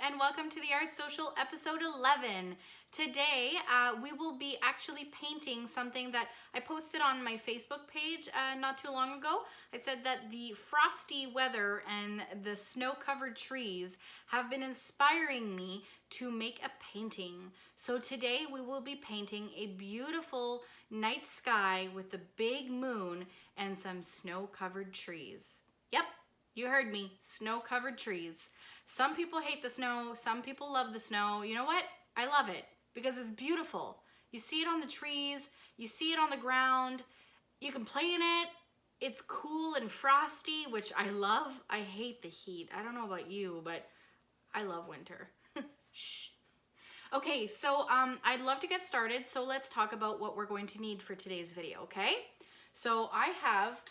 and welcome to the Art Social episode 11. Today we will be actually painting something that I posted on my Facebook page not too long ago. I said that the frosty weather and the snow-covered trees have been inspiring me to make a painting. So today we will be painting a beautiful night sky with the big moon and some snow-covered trees. Yep, you heard me, snow-covered trees. Some people hate the snow, some people love the snow. You know what? I love it because it's beautiful. You see it on the trees, you see it on the ground, you can play in it. It's cool and frosty, which I love. I hate the heat. I don't know about you, but I love winter. Shh. Okay, so I'd love to get started, so let's talk about what we're going to need for today's video, okay? So I have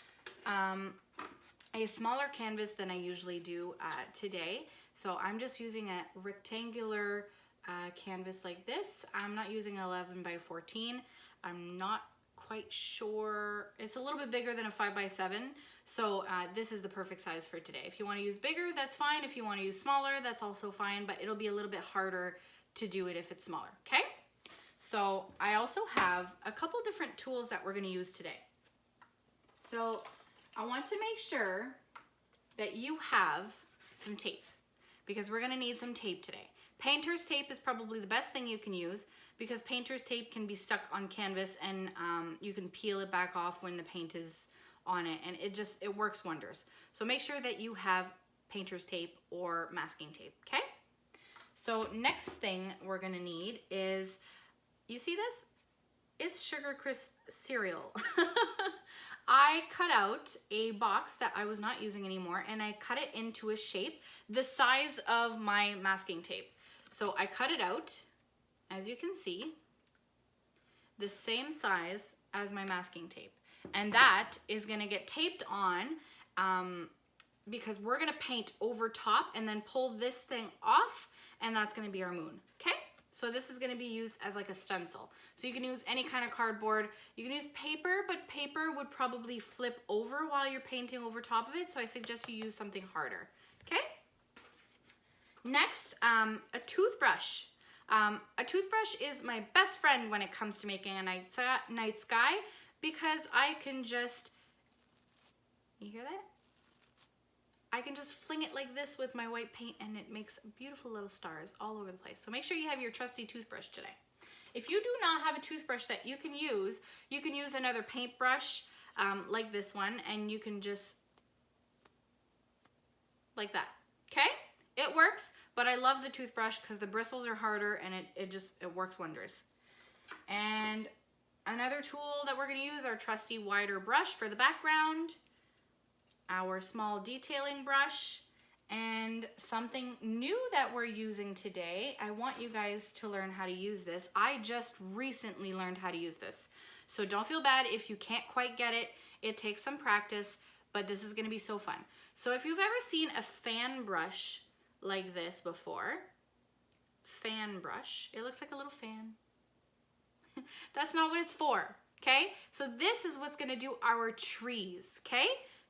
a smaller canvas than I usually do today. So I'm just using a rectangular canvas like this. I'm not using 11 by 14. I'm not quite sure. It's a little bit bigger than a 5 by 7. So this is the perfect size for today. If you want to use bigger, that's fine. If you want to use smaller, that's also fine, but it'll be a little bit harder to do it if it's smaller, okay? So I also have a couple different tools that we're going to use today. So I want to make sure that you have some tape because we're going to need some tape today. Painter's tape is probably the best thing you can use because painter's tape can be stuck on canvas and you can peel it back off when the paint is on it, and it works wonders. So make sure that you have painter's tape or masking tape, okay? So next thing we're going to need is, you see this? It's Sugar Crisp cereal. I cut out a box that I was not using anymore and I cut it into a shape the size of my masking tape. So I cut it out, as you can see, the same size as my masking tape. And that is gonna get taped on because we're gonna paint over top and then pull this thing off, and that's gonna be our moon, okay? So this is gonna be used as like a stencil. So you can use any kind of cardboard. You can use paper, but paper would probably flip over while you're painting over top of it. So I suggest you use something harder, okay? Next, a toothbrush. A toothbrush is my best friend when it comes to making a night sky because I can just, you hear that? I can just fling it like this with my white paint and it makes beautiful little stars all over the place. So make sure you have your trusty toothbrush today. If you do not have a toothbrush that you can use another paintbrush like this one, and you can just, like that, okay? It works, but I love the toothbrush because the bristles are harder and it works wonders. And another tool that we're gonna use, our trusty wider brush for the background, our small detailing brush, and something new that we're using today. I want you guys to learn how to use this. I just recently learned how to use this. So don't feel bad if you can't quite get it. It takes some practice, but this is gonna be so fun. So if you've ever seen a fan brush like this before, fan brush, it looks like a little fan. That's not what it's for, okay? So this is what's gonna do our trees, okay?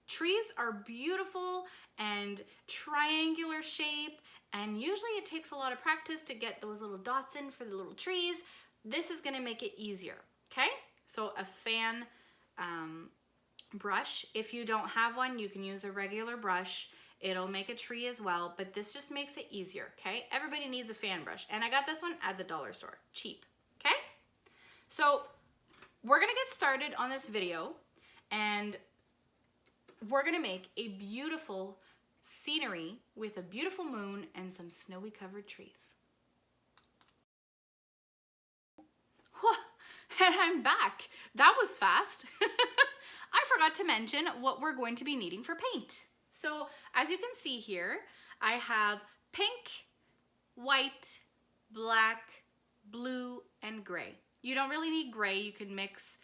Trees are beautiful and triangular shape, and usually it takes a lot of practice to get those little dots in for the little trees. This is gonna make it easier, okay? So a fan brush. If you don't have one, you can use a regular brush. It'll make a tree as well, but this just makes it easier, okay? Everybody needs a fan brush, and I got this one at the dollar store, cheap, okay? So we're gonna get started on this video, and we're gonna make a beautiful scenery with a beautiful moon and some snowy covered trees. And I'm back. That was fast. I forgot to mention what we're going to be needing for paint. So as you can see here, I have pink, white, black, blue, and gray. You don't really need gray. You can mix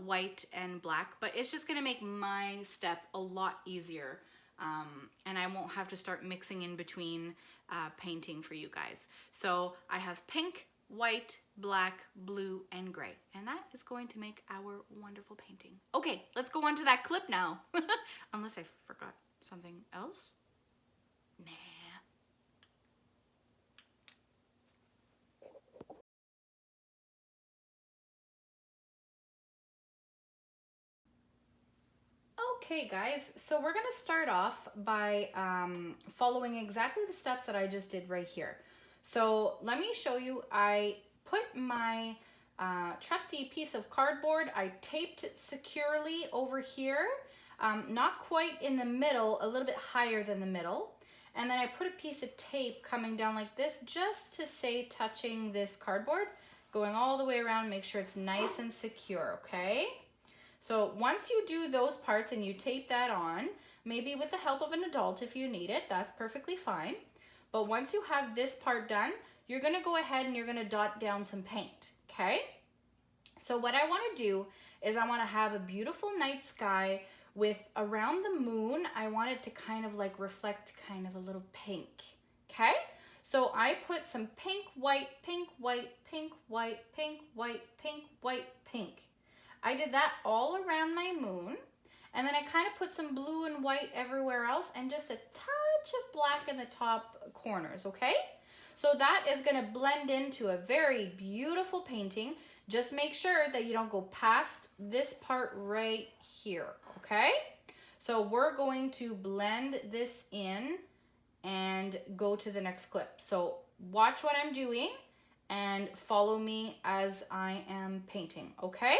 white and black, but it's just gonna make my step a lot easier, and I won't have to start mixing in between painting for you guys. So I have pink, white, black, blue, and gray, and that is going to make our wonderful painting. Okay, let's go on to that clip now. Unless I forgot something else. Nah. Okay guys, so we're gonna start off by following exactly the steps that I just did right here. So let me show you. I put my trusty piece of cardboard, I taped securely over here, not quite in the middle, a little bit higher than the middle. And then I put a piece of tape coming down like this, just to say touching this cardboard, going all the way around, make sure it's nice and secure, okay? So once you do those parts and you tape that on, maybe with the help of an adult if you need it, that's perfectly fine. But once you have this part done, you're gonna go ahead and you're gonna dot down some paint, okay? So what I wanna do is I wanna have a beautiful night sky with around the moon. I want it to kind of like reflect kind of a little pink, okay? So I put some pink, white, pink, white, pink, white, pink, white, pink, white, pink. I did that all around my moon, and then I kind of put some blue and white everywhere else and just a touch of black in the top corners, okay? So that is gonna blend into a very beautiful painting. Just make sure that you don't go past this part right here, okay? So we're going to blend this in and go to the next clip. So watch what I'm doing and follow me as I am painting, okay?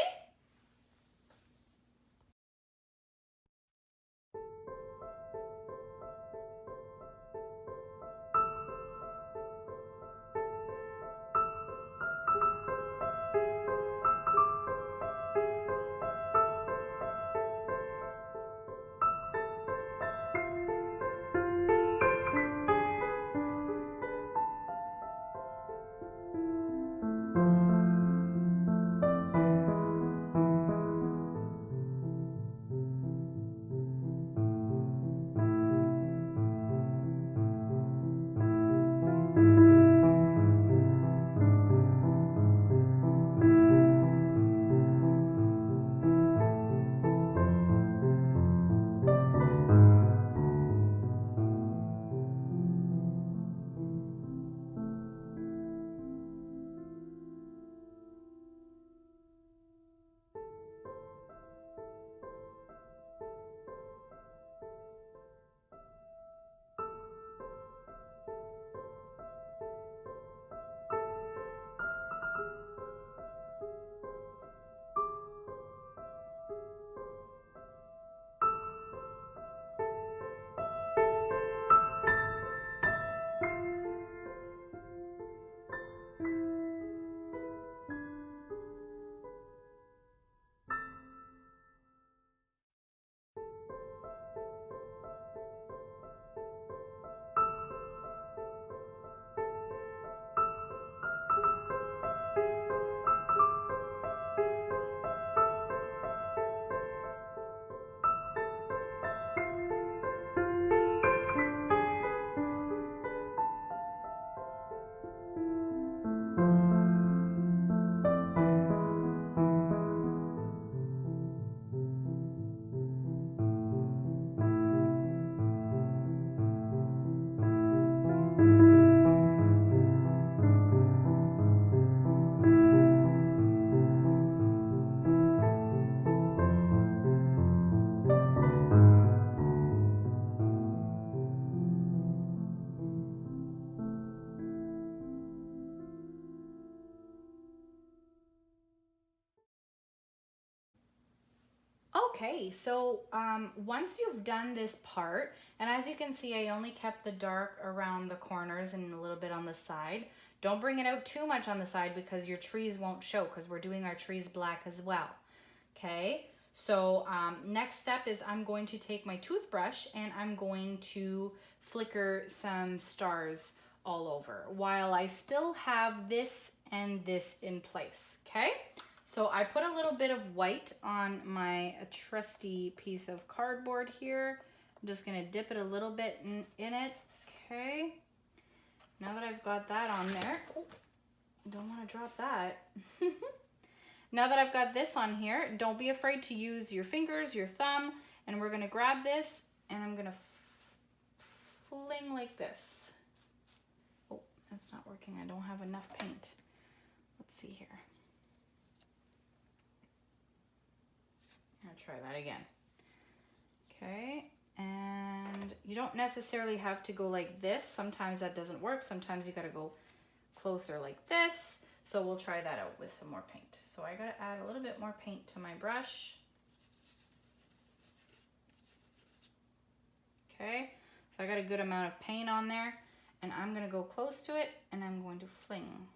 Okay, so once you've done this part, and as you can see, I only kept the dark around the corners and a little bit on the side. Don't bring it out too much on the side because your trees won't show, because we're doing our trees black as well. Okay, so next step is I'm going to take my toothbrush and I'm going to flicker some stars all over while I still have this and this in place, okay? So I put a little bit of white on my trusty piece of cardboard here. I'm just gonna dip it a little bit in it, okay? Now that I've got that on there, oh, don't wanna drop that. Now that I've got this on here, don't be afraid to use your fingers, your thumb, and we're gonna grab this and I'm gonna fling like this. Oh, that's not working, I don't have enough paint. Let's see here. I'll try that again. Okay, and you don't necessarily have to go like this. Sometimes that doesn't work. Sometimes you gotta go closer like this. So we'll try that out with some more paint. So I gotta add a little bit more paint to my brush. Okay, so I got a good amount of paint on there, and I'm gonna go close to it and I'm going to fling.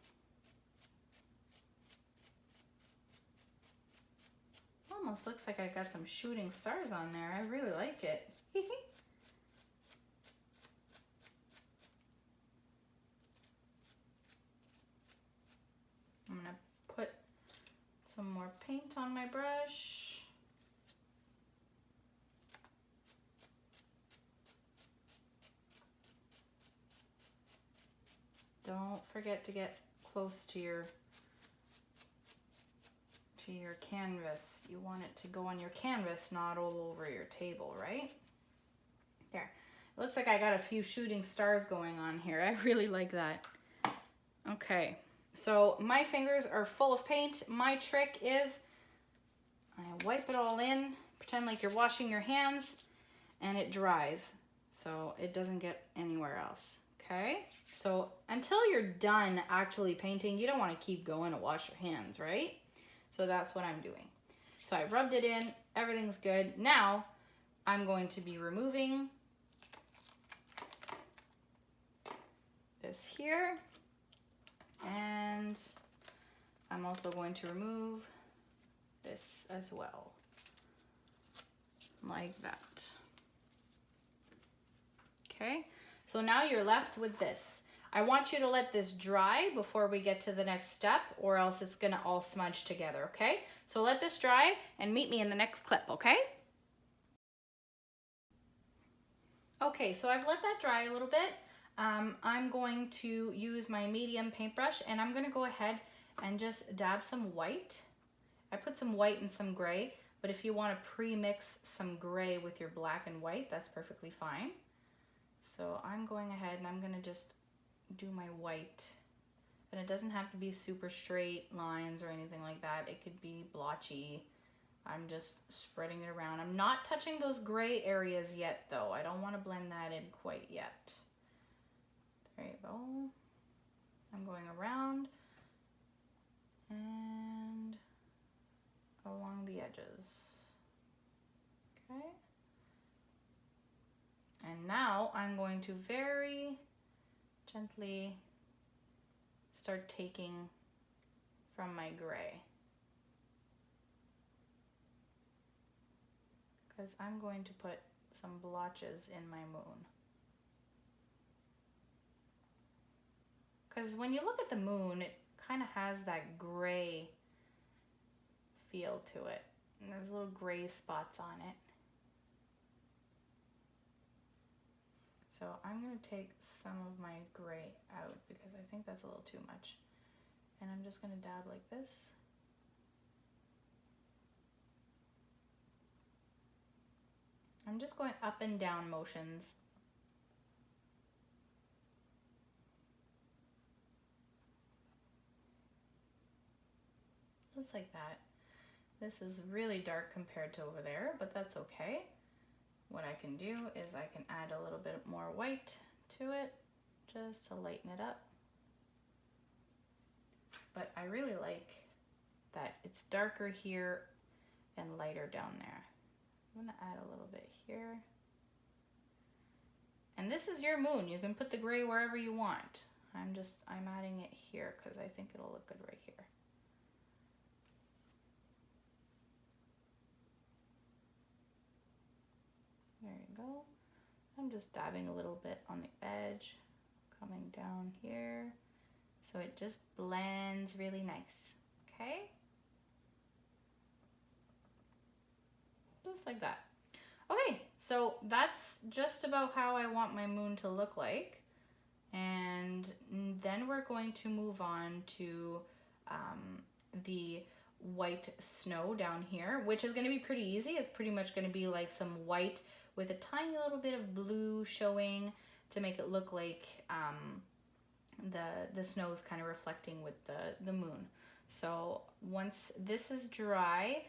Almost looks like I got some shooting stars on there. I really like it. I'm gonna put some more paint on my brush. Don't forget to get close to your canvas. You want it to go on your canvas, not all over your table, right? There. It looks like I got a few shooting stars going on here. I really like that. Okay, so my fingers are full of paint. My trick is I wipe it all in, pretend like you're washing your hands, and it dries so it doesn't get anywhere else. Okay, so until you're done actually painting, you don't want to keep going to wash your hands, right? So that's what I'm doing. So I rubbed it in, everything's good. Now I'm going to be removing this here, and I'm also going to remove this as well, like that. Okay, so now you're left with this. I want you to let this dry before we get to the next step, or else it's gonna all smudge together, okay? So let this dry and meet me in the next clip, okay? Okay, so I've let that dry a little bit. I'm going to use my medium paintbrush, and I'm gonna go ahead and just dab some white. I put some white and some gray, but if you wanna pre-mix some gray with your black and white, that's perfectly fine. So I'm going ahead and I'm gonna just do my white, and it doesn't have to be super straight lines or anything like that. It could be blotchy. I'm just spreading it around. I'm not touching those gray areas yet though. I don't want to blend that in quite yet. There you go. I'm going around and along the edges. Okay. And now I'm going to very gently start taking from my gray, because I'm going to put some blotches in my moon. Because when you look at the moon, it kind of has that gray feel to it, and there's little gray spots on it. So I'm going to take some of my gray out because I think that's a little too much. And I'm just going to dab like this. I'm just going up and down motions. Just like that. This is really dark compared to over there, but that's okay. What I can do is I can add a little bit more white to it just to lighten it up. But I really like that it's darker here and lighter down there. I'm gonna add a little bit here. And this is your moon. You can put the gray wherever you want. I'm adding it here because I think it'll look good right here. There you go. I'm just dabbing a little bit on the edge, coming down here, so it just blends really nice, okay? Just like that. Okay, so that's just about how I want my moon to look like. And then we're going to move on to the white snow down here, which is going to be pretty easy. It's pretty much going to be like some white with a tiny little bit of blue showing to make it look like the snow is kind of reflecting with the moon. So once this is dry,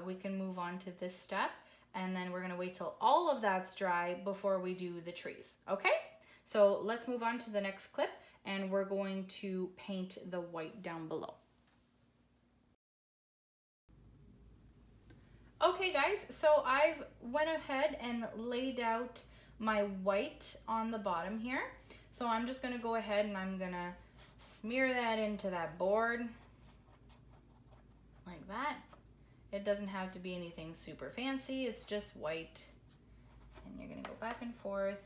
we can move on to this step. and then we're gonna wait till all of that's dry before we do the trees, okay? So let's move on to the next clip, and we're going to paint the white down below. Okay guys, so I've went ahead and laid out my white on the bottom here. So I'm just gonna go ahead and I'm gonna smear that into that board like that. It doesn't have to be anything super fancy, it's just white. And you're gonna go back and forth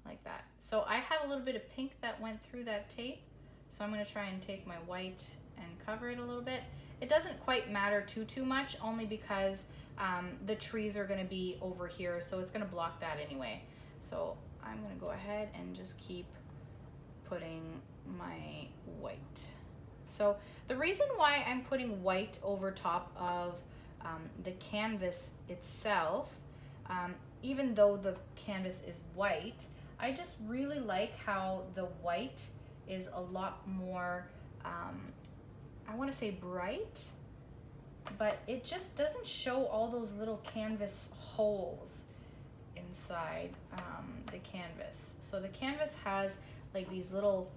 like that. So I have a little bit of pink that went through that tape. So I'm gonna try and take my white and cover it a little bit. It doesn't quite matter too much, only because the trees are gonna be over here, so it's gonna block that anyway. So I'm gonna go ahead and just keep putting my white. So the reason why I'm putting white over top of the canvas itself, even though the canvas is white, I just really like how the white is a lot more, I want to say bright, but it just doesn't show all those little canvas holes inside the canvas. So the canvas has like these little,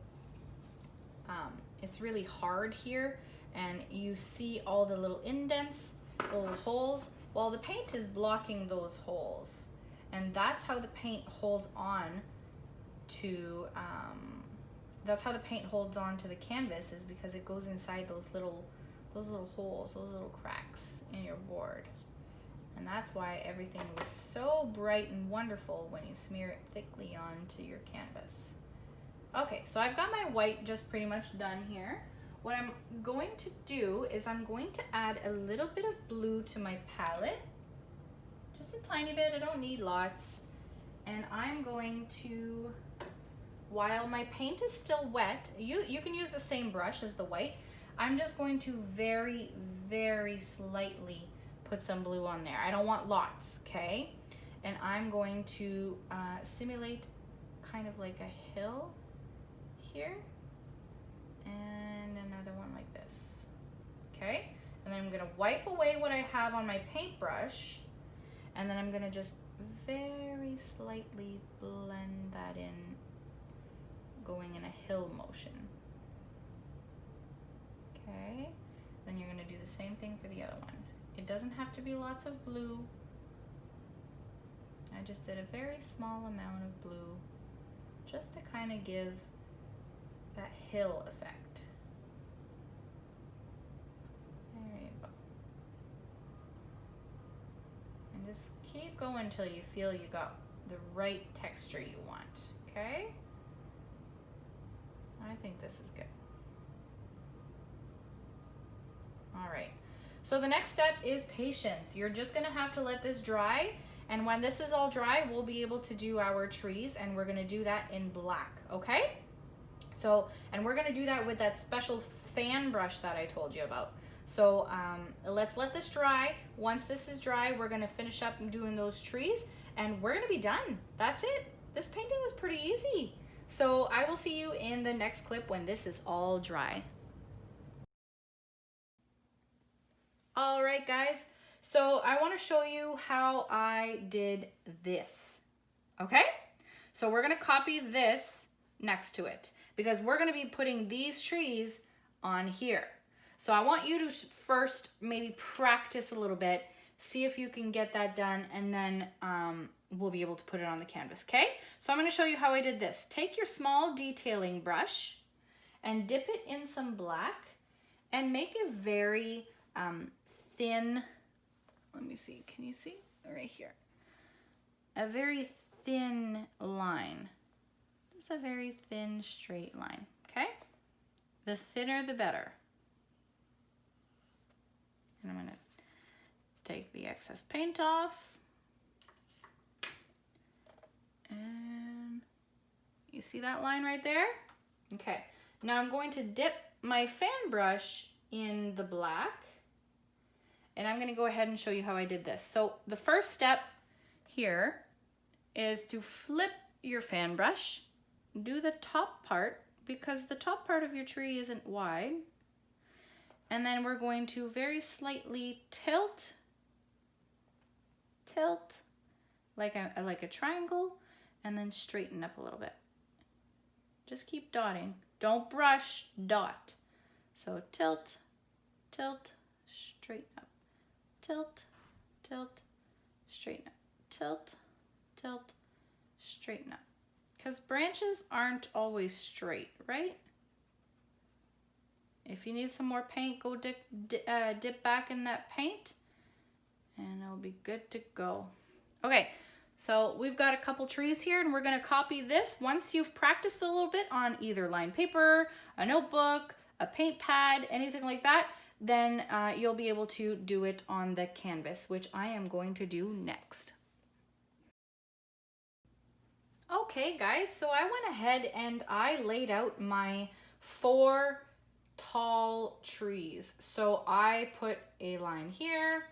it's really hard here, and you see all the little indents, little holes. Well, the paint is blocking those holes, and that's how the paint holds on to the canvas, is because it goes inside those little holes, those little cracks in your board. And that's why everything looks so bright and wonderful when you smear it thickly onto your canvas. Okay, so I've got my white just pretty much done here. What I'm going to do is I'm going to add a little bit of blue to my palette. Just a tiny bit, I don't need lots. And I'm going to, while my paint is still wet, you can use the same brush as the white. I'm just going to very, very slightly put some blue on there. I don't want lots, okay? And I'm going to simulate kind of like a hill here, and another one like this, okay? And then I'm gonna wipe away what I have on my paintbrush, and then I'm gonna just very slightly blend that in, going in a hill motion. Okay, then you're gonna do the same thing for the other one. It doesn't have to be lots of blue. I just did a very small amount of blue just to kind of give that hill effect. There you go. And just keep going until you feel you got the right texture you want, okay? I think this is good. All right, so the next step is patience. You're just gonna have to let this dry, and when this is all dry, we'll be able to do our trees, and we're gonna do that in black, okay? So, and we're gonna do that with that special fan brush that I told you about. So let's let this dry. Once this is dry, we're gonna finish up doing those trees, and we're gonna be done. That's it. This painting was pretty easy. So I will see you in the next clip when this is all dry. All right, guys. So I wanna show you how I did this, okay? So we're gonna copy this next to it, because we're gonna be putting these trees on here. So I want you to first maybe practice a little bit, see if you can get that done, and then we'll be able to put it on the canvas, okay? So I'm gonna show you how I did this. Take your small detailing brush and dip it in some black and make a very thin, let me see, can you see? Right here. A very thin line. Just a very thin straight line, okay? The thinner the better. And I'm gonna take the excess paint off. And you see that line right there? Okay, now I'm going to dip my fan brush in the black, and I'm gonna go ahead and show you how I did this. So the first step here is to flip your fan brush, do the top part, because the top part of your tree isn't wide. And then we're going to very slightly tilt tilt like a triangle, and then straighten up a little bit. Just keep dotting. Don't brush, dot. So tilt, tilt, straighten up. Tilt, tilt, straighten up. Tilt, tilt, straighten up. Because branches aren't always straight, right? If you need some more paint, go dip back in that paint and it'll be good to go. Okay, so we've got a couple trees here and we're gonna copy this. Once you've practiced a little bit on either lined paper, a notebook, a paint pad, anything like that, then you'll be able to do it on the canvas, which I am going to do next. Okay guys, so I went ahead and I laid out my 4 tall trees. So I put a line here,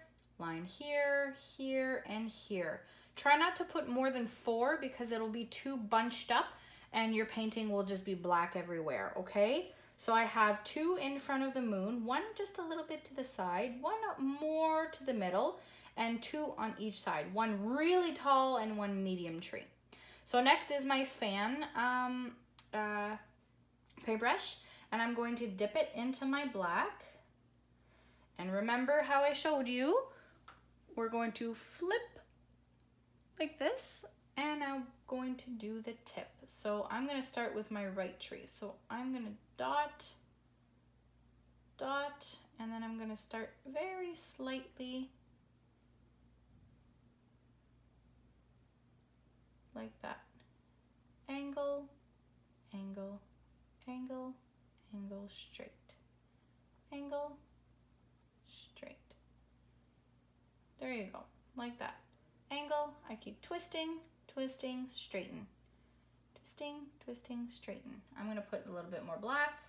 here, and here. Try not to put more than 4 because it'll be too bunched up and your painting will just be black everywhere, okay? So I have 2 in front of the moon, 1 just a little bit to the side, 1 more to the middle, and 2 on each side. 1 really tall and 1 medium tree. So next is my fan paintbrush, and I'm going to dip it into my black. And remember how I showed you, we're going to flip like this, and I'm going to do the tip. So I'm going to start with my right tree. So I'm going to dot, dot, and then I'm going to start very slightly like that. Angle, angle, angle, angle, straight. Angle, straight. There you go, like that. Angle, I keep twisting, twisting, straighten. Twisting, twisting, straighten. I'm gonna put a little bit more black.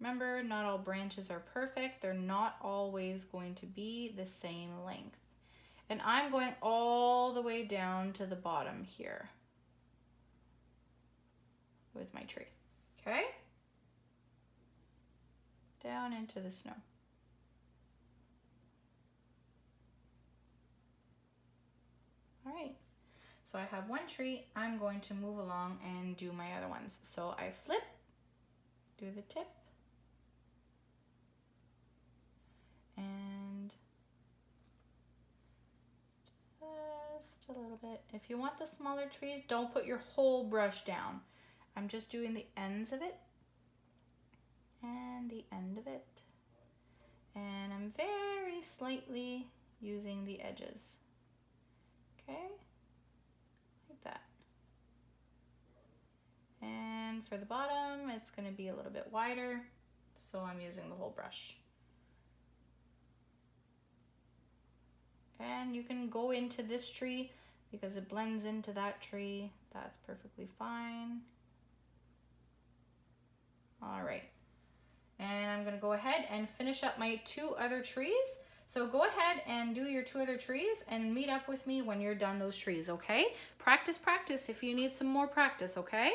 Remember, not all branches are perfect. They're not always going to be the same length. And I'm going all the way down to the bottom here with my tree, okay? Down into the snow. All right, so I have 1 tree. I'm going to move along and do my other ones. So I flip, do the tip, and just a little bit. If you want the smaller trees, don't put your whole brush down. I'm just doing the ends of it and the end of it. And I'm very slightly using the edges. Okay, like that. And for the bottom, it's going to be a little bit wider, so I'm using the whole brush. And you can go into this tree because it blends into that tree. That's perfectly fine. All right. And I'm gonna go ahead and finish up my 2 other trees. So go ahead and do your 2 other trees and meet up with me when you're done those trees, okay? Practice, practice if you need some more practice, okay?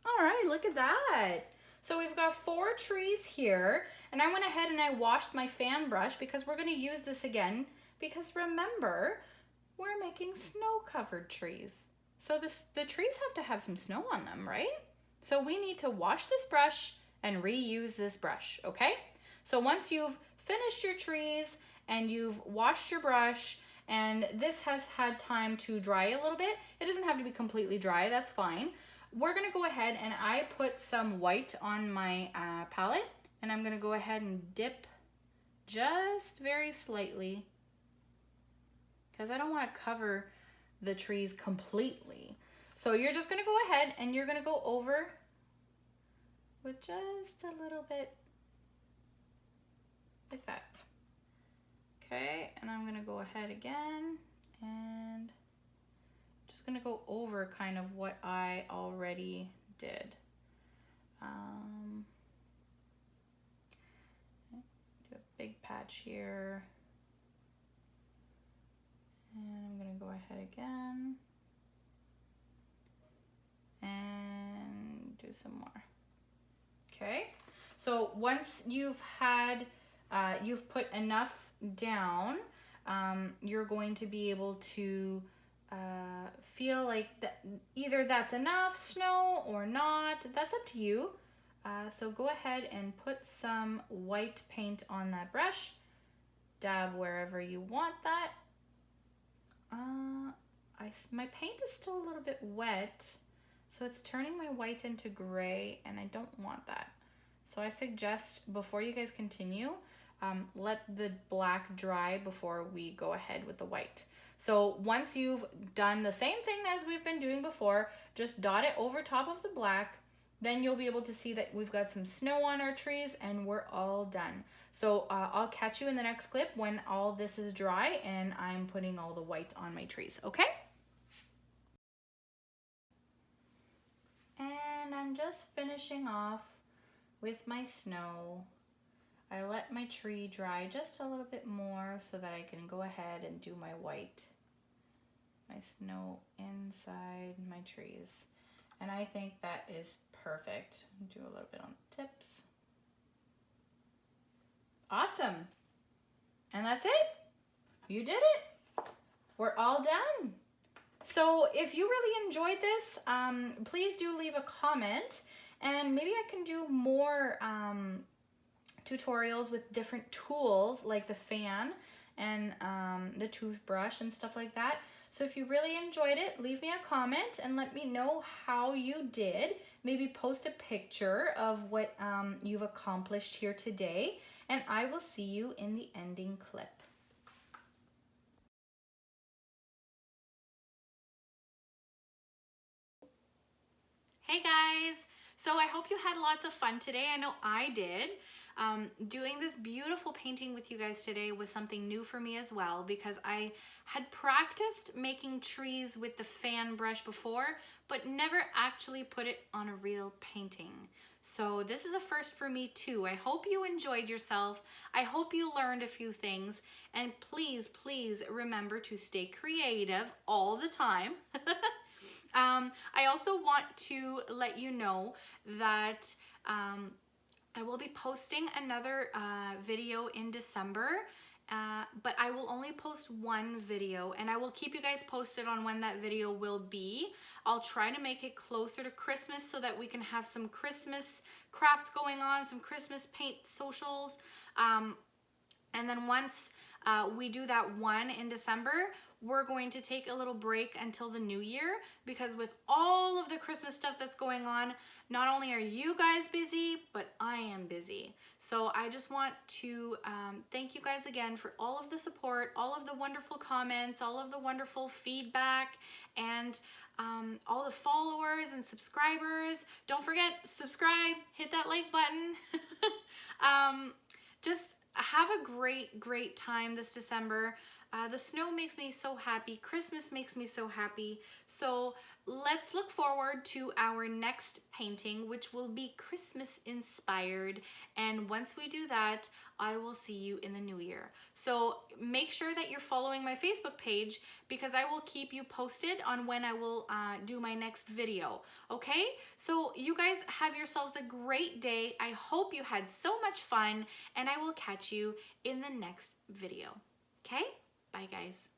All right, look at that. So we've got 4 trees here, and I went ahead and I washed my fan brush because we're gonna use this again, because remember, we're making snow-covered trees. So the trees have to have some snow on them, right? So we need to wash this brush and reuse this brush, okay? So once you've finished your trees and you've washed your brush and this has had time to dry a little bit, it doesn't have to be completely dry, that's fine. We're gonna go ahead and I put some white on my palette, and I'm gonna go ahead and dip just very slightly because I don't want to cover the trees completely. So you're just gonna go ahead and you're gonna go over with just a little bit like that. Okay, and I'm gonna go ahead again and just gonna go over kind of what I already did. Do a big patch here. And I'm gonna go ahead again and do some more. Okay, So once you've put enough down, you're going to be able to feel like either that's enough snow or not. That's up to you. So go ahead and put some white paint on that brush. Dab wherever you want that. My paint is still a little bit wet, so it's turning my white into gray, and I don't want that. So I suggest before you guys continue, let the black dry before we go ahead with the white. So once you've done the same thing as we've been doing before, just dot it over top of the black. Then you'll be able to see that we've got some snow on our trees and we're all done. So I'll catch you in the next clip when all this is dry and I'm putting all the white on my trees, okay? And I'm just finishing off with my snow. I let my tree dry just a little bit more so that I can go ahead and do my white, my snow inside my trees. And I think that is perfect. Do a little bit on the tips. Awesome. And that's it. You did it. We're all done. So if you really enjoyed this, please do leave a comment, and maybe I can do more tutorials with different tools like the fan and the toothbrush and stuff like that. So if you really enjoyed it, leave me a comment and let me know how you did. Maybe post a picture of what you've accomplished here today, and I will see you in the ending clip. Hey guys! So I hope you had lots of fun today. I know I did. Doing this beautiful painting with you guys today was something new for me as well, because I had practiced making trees with the fan brush before, but never actually put it on a real painting. So this is a first for me too. I hope you enjoyed yourself. I hope you learned a few things, and please, please remember to stay creative all the time. I also want to let you know that I will be posting another video in December, but I will only post one video, and I will keep you guys posted on when that video will be. I'll try to make it closer to Christmas so that we can have some Christmas crafts going on, some Christmas paint socials. And then once we do that one in December, we're going to take a little break until the new year, because with all of the Christmas stuff that's going on, not only are you guys busy, but I am busy. So I just want to thank you guys again for all of the support, all of the wonderful comments, all of the wonderful feedback, and all the followers and subscribers. Don't forget, subscribe, hit that like button. Just have a great time this December. The snow makes me so happy. Christmas makes me so happy. So let's look forward to our next painting, which will be Christmas inspired. And once we do that, I will see you in the new year. So make sure that you're following my Facebook page, because I will keep you posted on when I will do my next video. Okay? So you guys have yourselves a great day. I hope you had so much fun, and I will catch you in the next video. Okay? Bye guys.